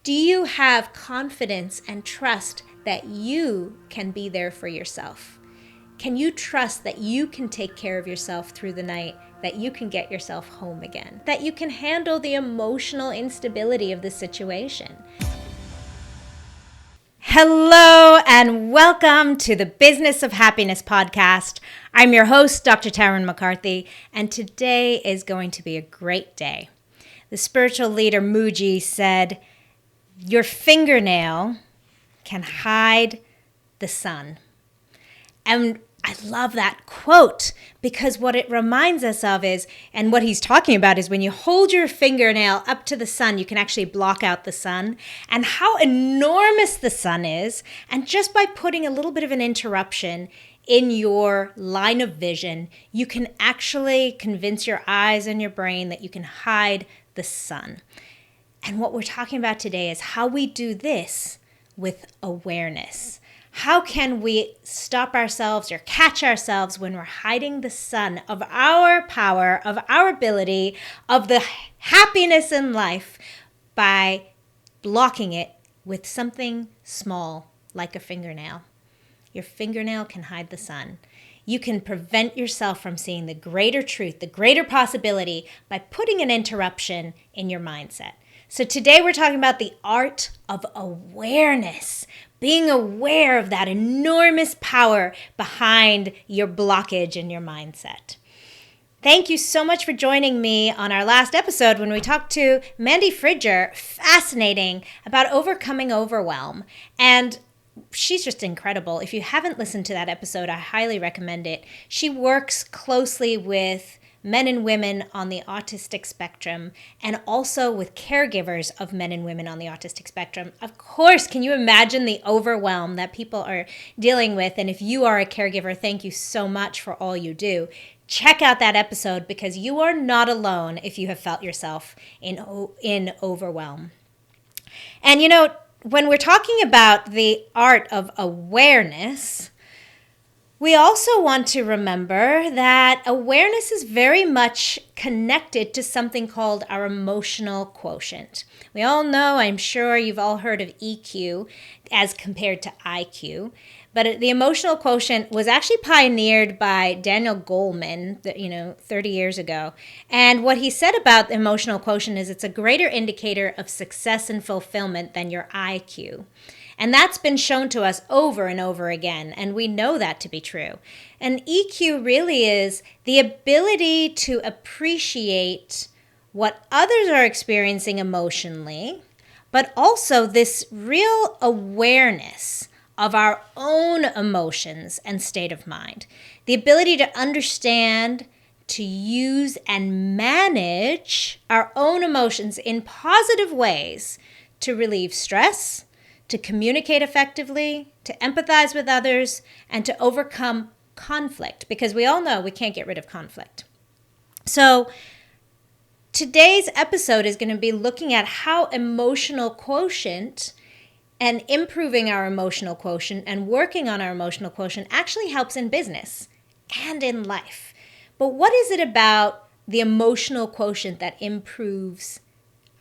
Do you have confidence and trust that you can be there for yourself? Can you trust that you can take care of yourself through the night, that you can get yourself home again, that you can handle the emotional instability of the situation? Hello and welcome to the Business of Happiness podcast. I'm your host, Dr. Tarryn MacCarthy, and today is going to be a great day. The spiritual leader Muji said, "Your fingernail can hide the sun." And I love that quote because what it reminds us of is, and what he's talking about is when you hold your fingernail up to the sun, you can actually block out the sun and how enormous the sun is. And just by putting a little bit of an interruption in your line of vision, you can actually convince your eyes and your brain that you can hide the sun. And what we're talking about today is how we do this with awareness. How can we stop ourselves or catch ourselves when we're hiding the sun of our power, of our ability, of the happiness in life by blocking it with something small like a fingernail? Your fingernail can hide the sun. You can prevent yourself from seeing the greater truth, the greater possibility by putting an interruption in your mindset. So today we're talking about the art of awareness, being aware of that enormous power behind your blockage in your mindset. Thank you so much for joining me on our last episode when we talked to Mandy Fridger, fascinating, about overcoming overwhelm. And she's just incredible. If you haven't listened to that episode, I highly recommend it. She works closely with men and women on the autistic spectrum, and also with caregivers of men and women on the autistic spectrum. Of course, can you imagine the overwhelm that people are dealing with? And if you are a caregiver, thank you so much for all you do. Check out that episode because you are not alone if you have felt yourself in overwhelm. And you know, when we're talking about the art of awareness, we also want to remember that awareness is very much connected to something called our emotional quotient. We all know, I'm sure you've all heard of EQ as compared to IQ, but the emotional quotient was actually pioneered by Daniel Goleman, 30 years ago. And what he said about the emotional quotient is it's a greater indicator of success and fulfillment than your IQ. And that's been shown to us over and over again, and we know that to be true. And EQ really is the ability to appreciate what others are experiencing emotionally, but also this real awareness of our own emotions and state of mind. The ability to understand, to use, and manage our own emotions in positive ways to relieve stress, to communicate effectively, to empathize with others, and to overcome conflict, because we all know we can't get rid of conflict. So today's episode is going to be looking at how emotional quotient and improving our emotional quotient and working on our emotional quotient actually helps in business and in life. But what is it about the emotional quotient that improves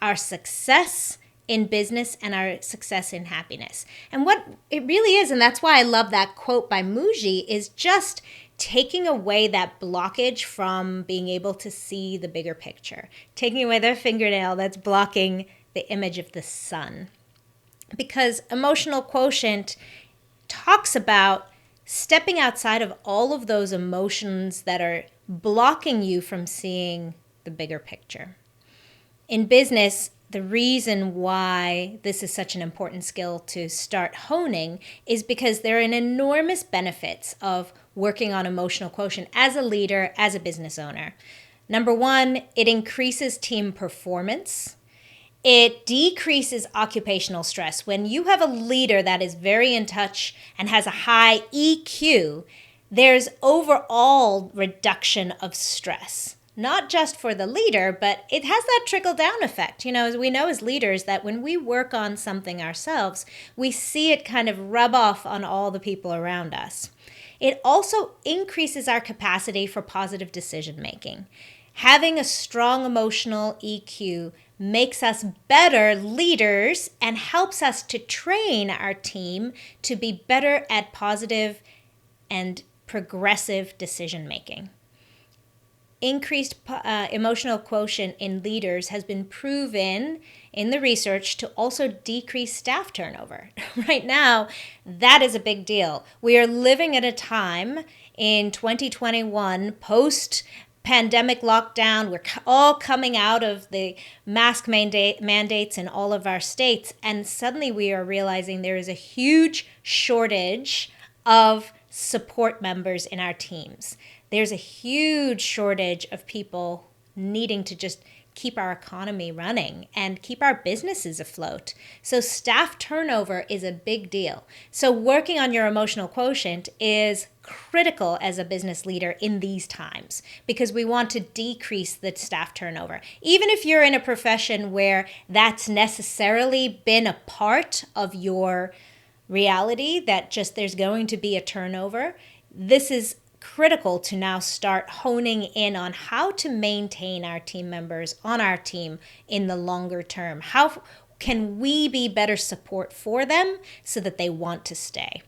our success in business and our success in happiness? And what it really is, and that's why I love that quote by Muji, is just taking away that blockage from being able to see the bigger picture, taking away the fingernail that's blocking the image of the sun. Because emotional quotient talks about stepping outside of all of those emotions that are blocking you from seeing the bigger picture. In business, the reason why this is such an important skill to start honing is because there are enormous benefits of working on emotional quotient as a leader, as a business owner. Number one, it increases team performance. It decreases occupational stress. When you have a leader that is very in touch and has a high EQ, there's overall reduction of stress. Not just for the leader, but it has that trickle-down effect. As we know as leaders that when we work on something ourselves, we see it kind of rub off on all the people around us. It also increases our capacity for positive decision-making. Having a strong emotional EQ makes us better leaders and helps us to train our team to be better at positive and progressive decision making. Increased emotional quotient in leaders has been proven in the research to also decrease staff turnover. Right now, that is a big deal. We are living at a time in 2021, post-pandemic lockdown. We're all coming out of the mask mandates in all of our states, and suddenly we are realizing there is a huge shortage of support members in our teams. There's a huge shortage of people needing to just keep our economy running and keep our businesses afloat. So staff turnover is a big deal. So working on your emotional quotient is critical as a business leader in these times because we want to decrease the staff turnover. Even if you're in a profession where that's necessarily been a part of your reality, that just there's going to be a turnover, this is critical to now start honing in on how to maintain our team members on our team in the longer term. How can we be better support for them so that they want to stay?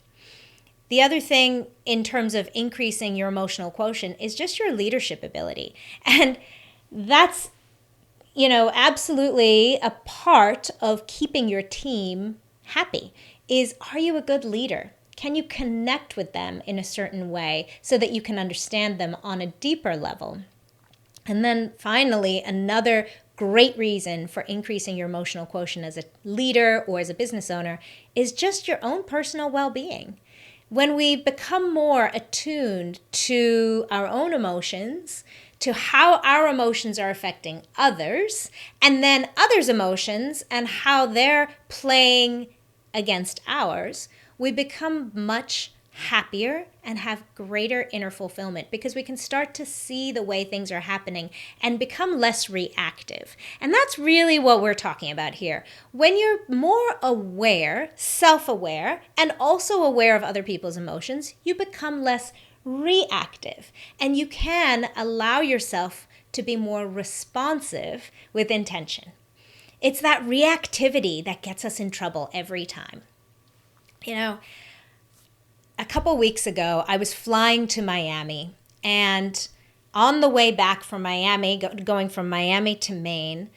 The other thing in terms of increasing your emotional quotient is just your leadership ability. And that's, absolutely a part of keeping your team happy is, are you a good leader? Can you connect with them in a certain way so that you can understand them on a deeper level? And then finally, another great reason for increasing your emotional quotient as a leader or as a business owner is just your own personal well-being. When we become more attuned to our own emotions, to how our emotions are affecting others, and then others' emotions and how they're playing against ours, we become much happier and have greater inner fulfillment because we can start to see the way things are happening and become less reactive. And that's really what we're talking about here. When you're more aware, self-aware, and also aware of other people's emotions, you become less reactive and you can allow yourself to be more responsive with intention. It's that reactivity that gets us in trouble every time. A couple weeks ago, I was flying to Miami, and on the way back from Miami, going from Miami to Maine,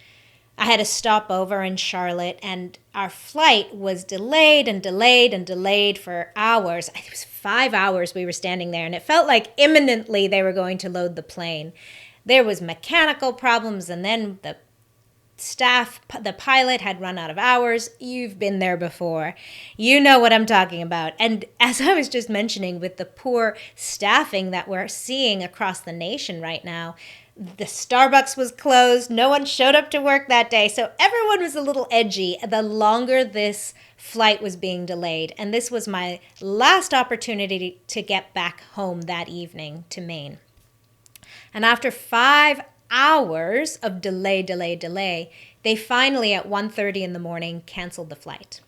I had a stopover in Charlotte, and our flight was delayed and delayed and delayed for hours. It was 5 hours we were standing there, and it felt like imminently they were going to load the plane. There was mechanical problems, and then the pilot had run out of hours. You've been there before. You know what I'm talking about. And as I was just mentioning with the poor staffing that we're seeing across the nation right now, the Starbucks was closed. No one showed up to work that day. So everyone was a little edgy the longer this flight was being delayed. And this was my last opportunity to get back home that evening to Maine. And after 5 hours of delay, they finally at 1:30 in the morning canceled the flight.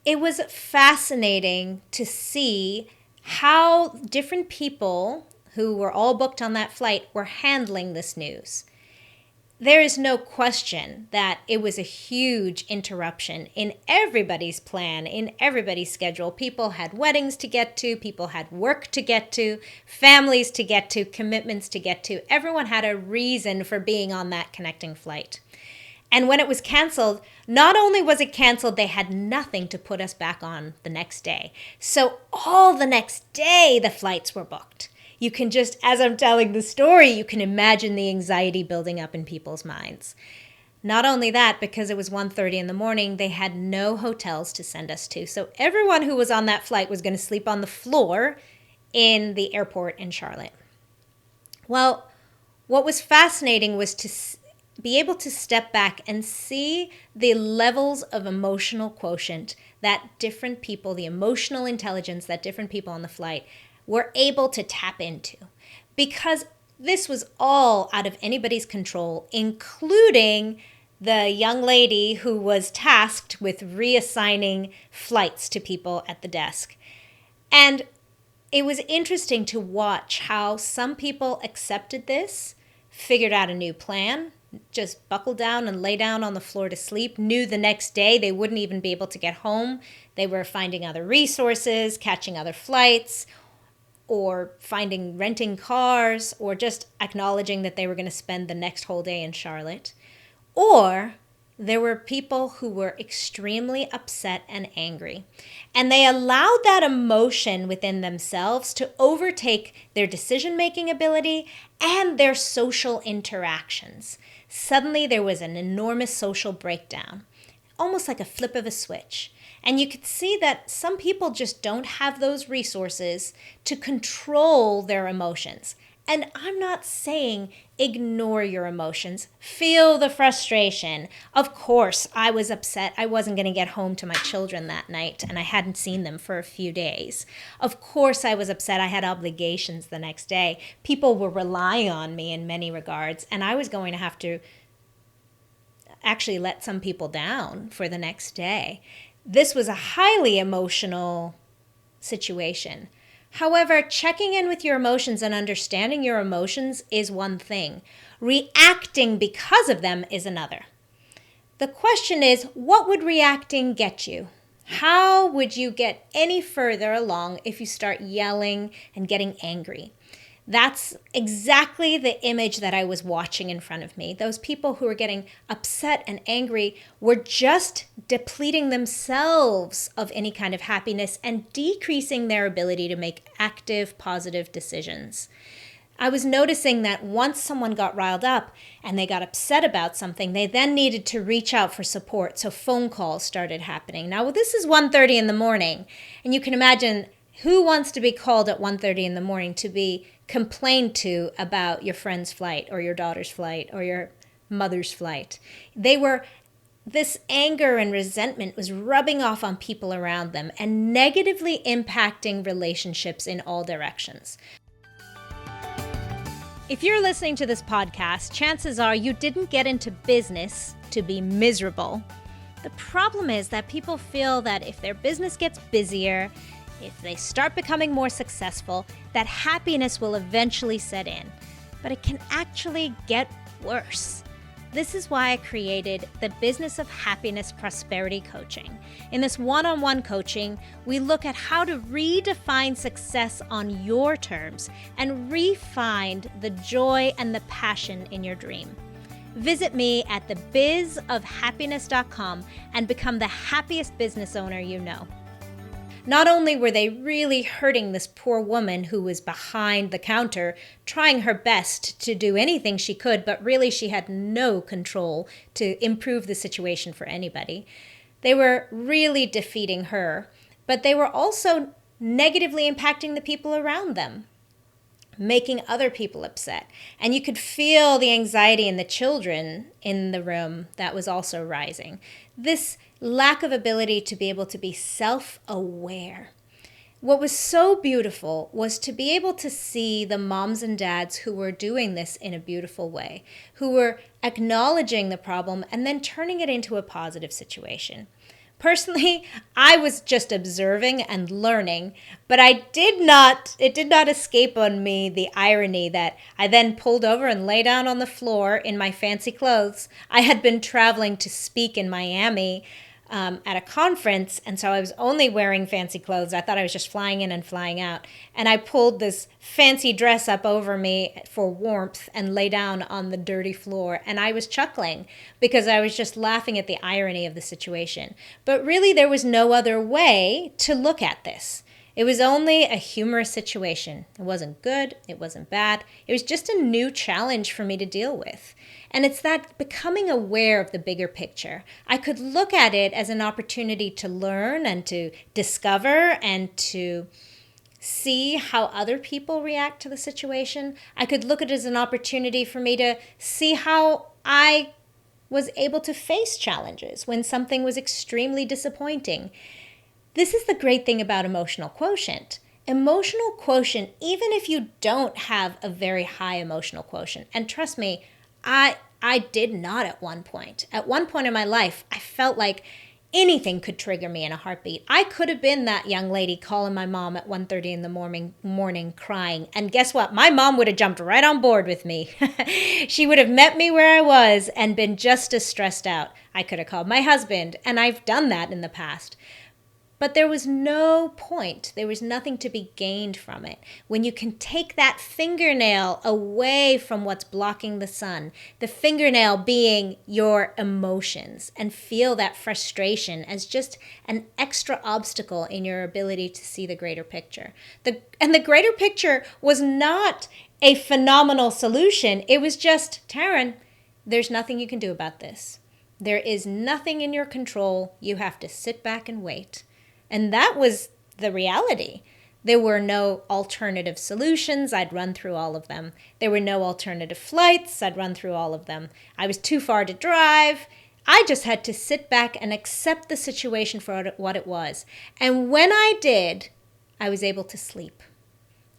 It was fascinating to see how different people who were all booked on that flight were handling this news. There is no question that it was a huge interruption in everybody's plan, in everybody's schedule. People had weddings to get to, people had work to get to, families to get to, commitments to get to. Everyone had a reason for being on that connecting flight. And when it was canceled, not only was it canceled, they had nothing to put us back on the next day. So all the next day, the flights were booked. You can just, as I'm telling the story, you can imagine the anxiety building up in people's minds. Not only that, because it was 1:30 in the morning, they had no hotels to send us to. So everyone who was on that flight was going to sleep on the floor in the airport in Charlotte. Well, what was fascinating was to be able to step back and see the levels of emotional quotient that different people, the emotional intelligence that different people on the flight were able to tap into, because this was all out of anybody's control, including the young lady who was tasked with reassigning flights to people at the desk. And it was interesting to watch how some people accepted this, figured out a new plan, just buckle down and lay down on the floor to sleep, knew the next day they wouldn't even be able to get home. They were finding other resources, catching other flights, or renting cars, or just acknowledging that they were going to spend the next whole day in Charlotte. Or there were people who were extremely upset and angry, and they allowed that emotion within themselves to overtake their decision-making ability and their social interactions. Suddenly, there was an enormous social breakdown, almost like a flip of a switch. And you could see that some people just don't have those resources to control their emotions. And I'm not saying ignore your emotions. Feel the frustration. Of course, I was upset. I wasn't going to get home to my children that night, and I hadn't seen them for a few days. Of course, I was upset. I had obligations the next day. People were relying on me in many regards, and I was going to have to actually let some people down for the next day. This was a highly emotional situation. However, checking in with your emotions and understanding your emotions is one thing. Reacting because of them is another. The question is, what would reacting get you? How would you get any further along if you start yelling and getting angry? That's exactly the image that I was watching in front of me. Those people who were getting upset and angry were just depleting themselves of any kind of happiness and decreasing their ability to make active, positive decisions. I was noticing that once someone got riled up and they got upset about something, they then needed to reach out for support. So phone calls started happening. Now, this is 1:30 in the morning, and you can imagine who wants to be called at 1:30 in the morning to be complained to about your friend's flight or your daughter's flight or your mother's flight. This anger and resentment was rubbing off on people around them and negatively impacting relationships in all directions. If you're listening to this podcast, chances are you didn't get into business to be miserable. The problem is that people feel that if their business gets busier, if they start becoming more successful, that happiness will eventually set in. But it can actually get worse. This is why I created the Business of Happiness Prosperity Coaching. In this one-on-one coaching, we look at how to redefine success on your terms and re-find the joy and the passion in your dream. Visit me at thebizofhappiness.com and become the happiest business owner you know. Not only were they really hurting this poor woman who was behind the counter, trying her best to do anything she could, but really she had no control to improve the situation for anybody. They were really defeating her, but they were also negatively impacting the people around them, making other people upset. And you could feel the anxiety in the children in the room that was also rising. This lack of ability to be able to be self-aware. What was so beautiful was to be able to see the moms and dads who were doing this in a beautiful way, who were acknowledging the problem and then turning it into a positive situation. Personally, I was just observing and learning, but it did not escape on me the irony that I then pulled over and lay down on the floor in my fancy clothes. I had been traveling to speak in Miami at a conference, and so I was only wearing fancy clothes. I thought I was just flying in and flying out. And I pulled this fancy dress up over me for warmth and lay down on the dirty floor. And I was chuckling because I was just laughing at the irony of the situation. But really, there was no other way to look at this. It was only a humorous situation. It wasn't good. It wasn't bad. It was just a new challenge for me to deal with. And it's that becoming aware of the bigger picture. I could look at it as an opportunity to learn and to discover and to see how other people react to the situation. I could look at it as an opportunity for me to see how I was able to face challenges when something was extremely disappointing. This is the great thing about emotional quotient. Emotional quotient, even if you don't have a very high emotional quotient, and trust me, I did not at one point. At one point in my life, I felt like anything could trigger me in a heartbeat. I could have been that young lady calling my mom at 1:30 in the morning crying. And guess what? My mom would have jumped right on board with me. She would have met me where I was and been just as stressed out. I could have called my husband, and I've done that in the past. But there was no point. There was nothing to be gained from it. When you can take that fingernail away from what's blocking the sun, the fingernail being your emotions, and feel that frustration as just an extra obstacle in your ability to see the greater picture. And the greater picture was not a phenomenal solution. It was just, Tarryn, there's nothing you can do about this. There is nothing in your control. You have to sit back and wait. And that was the reality. There were no alternative solutions. I'd run through all of them. There were no alternative flights. I'd run through all of them. I was too far to drive. I just had to sit back and accept the situation for what it was. And when I did, I was able to sleep.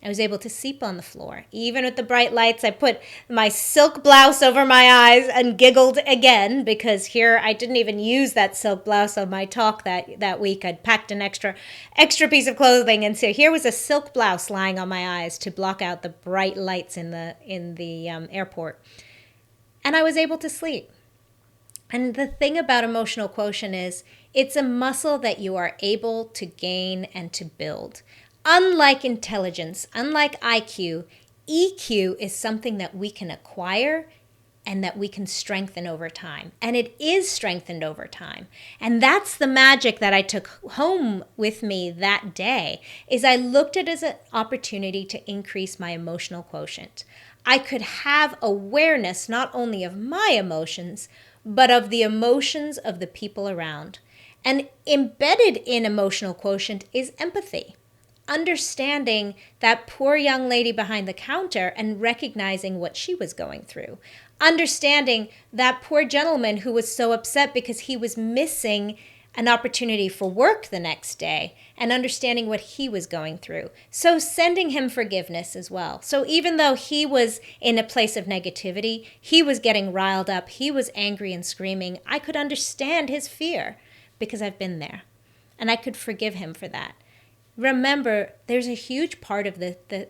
I was able to sleep on the floor. Even with the bright lights, I put my silk blouse over my eyes and giggled again, because here I didn't even use that silk blouse on my talk that week. I'd packed an extra piece of clothing, and so here was a silk blouse lying on my eyes to block out the bright lights in the airport. And I was able to sleep. And the thing about emotional quotient is it's a muscle that you are able to gain and to build. Unlike intelligence, unlike IQ, EQ is something that we can acquire and that we can strengthen over time. And it is strengthened over time. And that's the magic that I took home with me that day, is I looked at it as an opportunity to increase my emotional quotient. I could have awareness not only of my emotions, but of the emotions of the people around. And embedded in emotional quotient is empathy. Understanding that poor young lady behind the counter and recognizing what she was going through. Understanding that poor gentleman who was so upset because he was missing an opportunity for work the next day, and understanding what he was going through. So sending him forgiveness as well. So even though he was in a place of negativity, he was getting riled up, he was angry and screaming, I could understand his fear because I've been there. And I could forgive him for that. Remember, there's a huge part of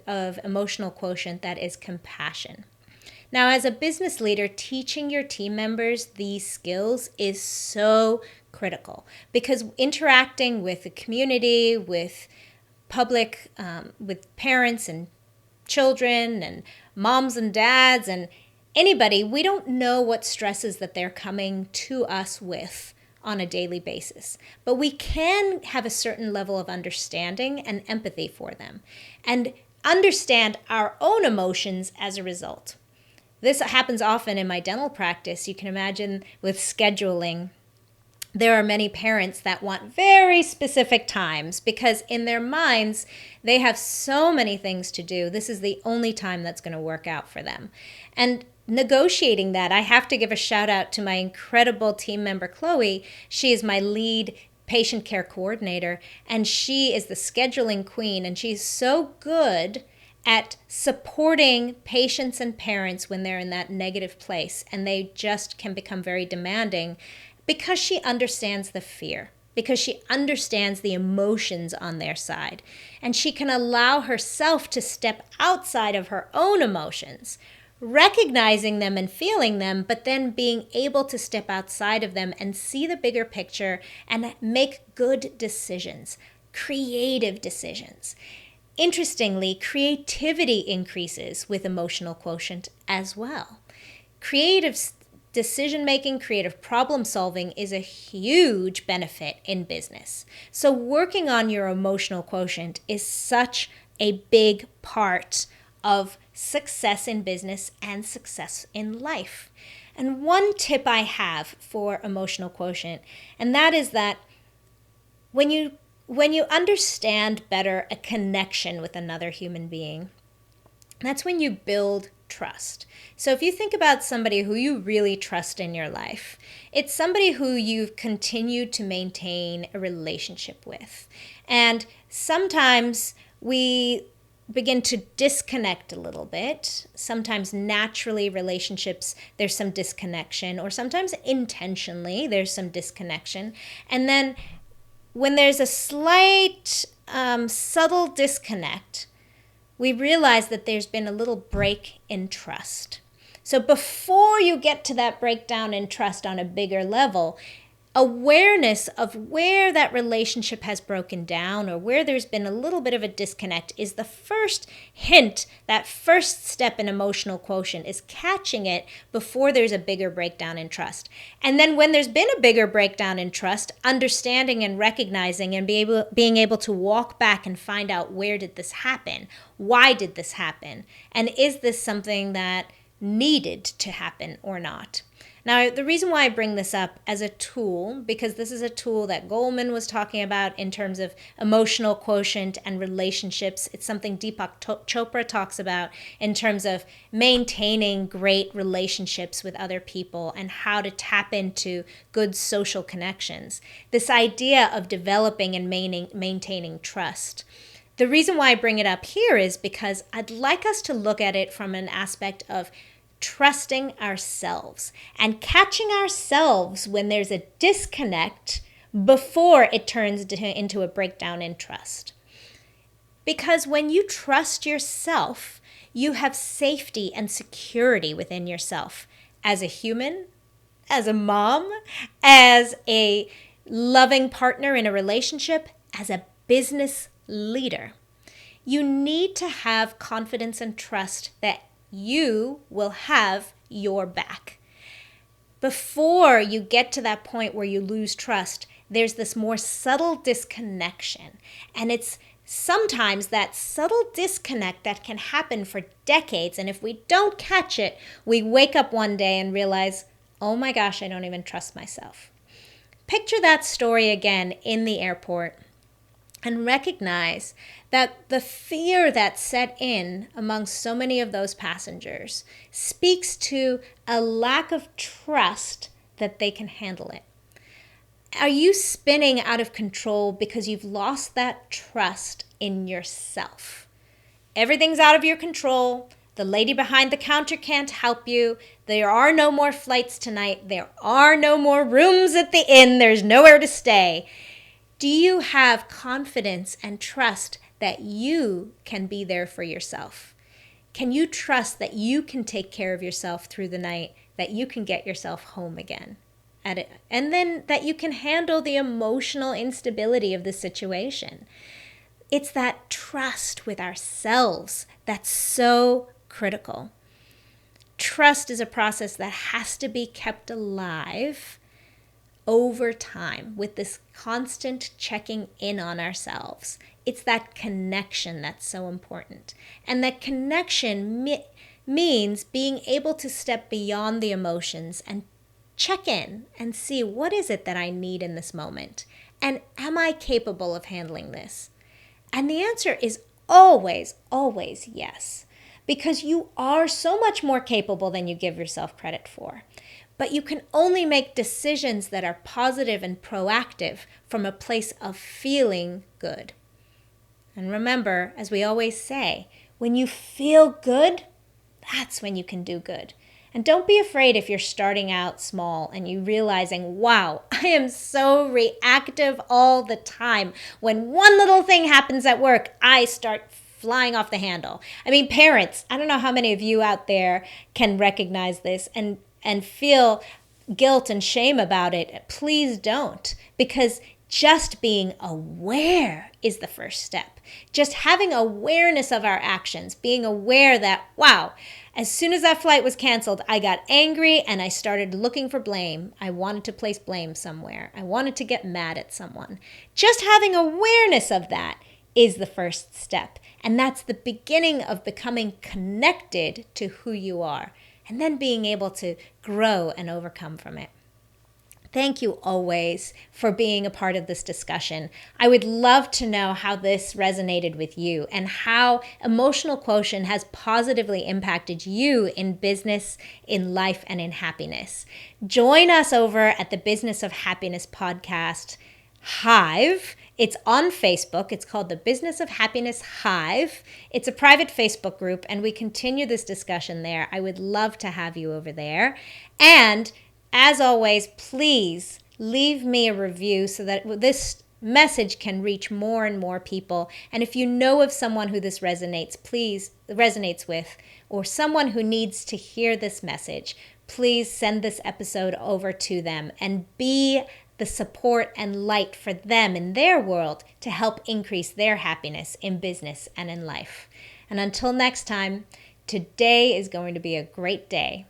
of emotional quotient that is compassion. Now, as a business leader, teaching your team members these skills is so critical, because interacting with the community, with public, with parents and children and moms and dads and anybody, we don't know what stresses that they're coming to us with on a daily basis. But we can have a certain level of understanding and empathy for them and understand our own emotions as a result. This happens often in my dental practice. You can imagine with scheduling, there are many parents that want very specific times because in their minds, they have so many things to do. This is the only time that's going to work out for them. And negotiating that, I have to give a shout out to my incredible team member, Chloe. She is my lead patient care coordinator, and she is the scheduling queen, and she's so good at supporting patients and parents when they're in that negative place, and they just can become very demanding because she understands the fear, because she understands the emotions on their side, and she can allow herself to step outside of her own emotions, recognizing them and feeling them, but then being able to step outside of them and see the bigger picture and make good decisions, creative decisions. Interestingly, creativity increases with emotional quotient as well. Creative decision-making, creative problem-solving is a huge benefit in business. So working on your emotional quotient is such a big part of success in business and success in life. And one tip I have for emotional quotient, and that is that when you understand better a connection with another human being, that's when you build trust. So if you think about somebody who you really trust in your life, it's somebody who you've continued to maintain a relationship with. And sometimes we begin to disconnect a little bit. Sometimes naturally relationships, there's some disconnection, or sometimes intentionally there's some disconnection. And then when there's a slight subtle disconnect, we realize that there's been a little break in trust. So before you get to that breakdown in trust on a bigger level, awareness of where that relationship has broken down or where there's been a little bit of a disconnect is the first hint. That first step in emotional quotient is catching it before there's a bigger breakdown in trust. And then when there's been a bigger breakdown in trust, understanding and recognizing and being able to walk back and find out, where did this happen? Why did this happen? And is this something that needed to happen or not? Now, the reason why I bring this up as a tool, because this is a tool that Goleman was talking about in terms of emotional quotient and relationships. It's something Deepak Chopra talks about in terms of maintaining great relationships with other people and how to tap into good social connections. This idea of developing and maintaining trust. The reason why I bring it up here is because I'd like us to look at it from an aspect of trusting ourselves and catching ourselves when there's a disconnect before it turns into a breakdown in trust. Because when you trust yourself, you have safety and security within yourself as a human, as a mom, as a loving partner in a relationship, as a business leader. You need to have confidence and trust that you will have your back. Before you get to that point where you lose trust, there's this more subtle disconnection. And it's sometimes that subtle disconnect that can happen for decades. And if we don't catch it, we wake up one day and realize, oh my gosh, I don't even trust myself. Picture that story again in the airport and recognize that the fear that set in among so many of those passengers speaks to a lack of trust that they can handle it. Are you spinning out of control because you've lost that trust in yourself? Everything's out of your control. The lady behind the counter can't help you. There are no more flights tonight. There are no more rooms at the inn. There's nowhere to stay. Do you have confidence and trust that you can be there for yourself? Can you trust that you can take care of yourself through the night, that you can get yourself home again? And then that you can handle the emotional instability of the situation. It's that trust with ourselves that's so critical. Trust is a process that has to be kept alive over time with this constant checking in on ourselves. It's that connection that's so important. And that connection means being able to step beyond the emotions and check in and see, what is it that I need in this moment? And am I capable of handling this? And the answer is always, always yes. Because you are so much more capable than you give yourself credit for. But you can only make decisions that are positive and proactive from a place of feeling good. And remember, as we always say, when you feel good, that's when you can do good. And don't be afraid if you're starting out small and you realizing, wow, I am so reactive all the time. When one little thing happens at work, I start flying off the handle. I mean, parents, I don't know how many of you out there can recognize this and feel guilt and shame about it. Please don't, because just being aware is the first step. Just having awareness of our actions, being aware that, wow, as soon as that flight was canceled, I got angry and I started looking for blame. I wanted to place blame somewhere. I wanted to get mad at someone. Just having awareness of that is the first step. And that's the beginning of becoming connected to who you are, and then being able to grow and overcome from it. Thank you always for being a part of this discussion. I would love to know how this resonated with you and how emotional quotient has positively impacted you in business, in life, and in happiness. Join us over at the Business of Happiness podcast Hive It's on Facebook. It's called the Business of Happiness Hive. It's a private Facebook group, and we continue this discussion there. I would love to have you over there. And as always, please leave me a review so that this message can reach more and more people. And if you know of someone who this resonates with, or someone who needs to hear this message, please send this episode over to them and be the support and light for them in their world to help increase their happiness in business and in life. And until next time, today is going to be a great day.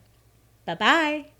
Bye-bye.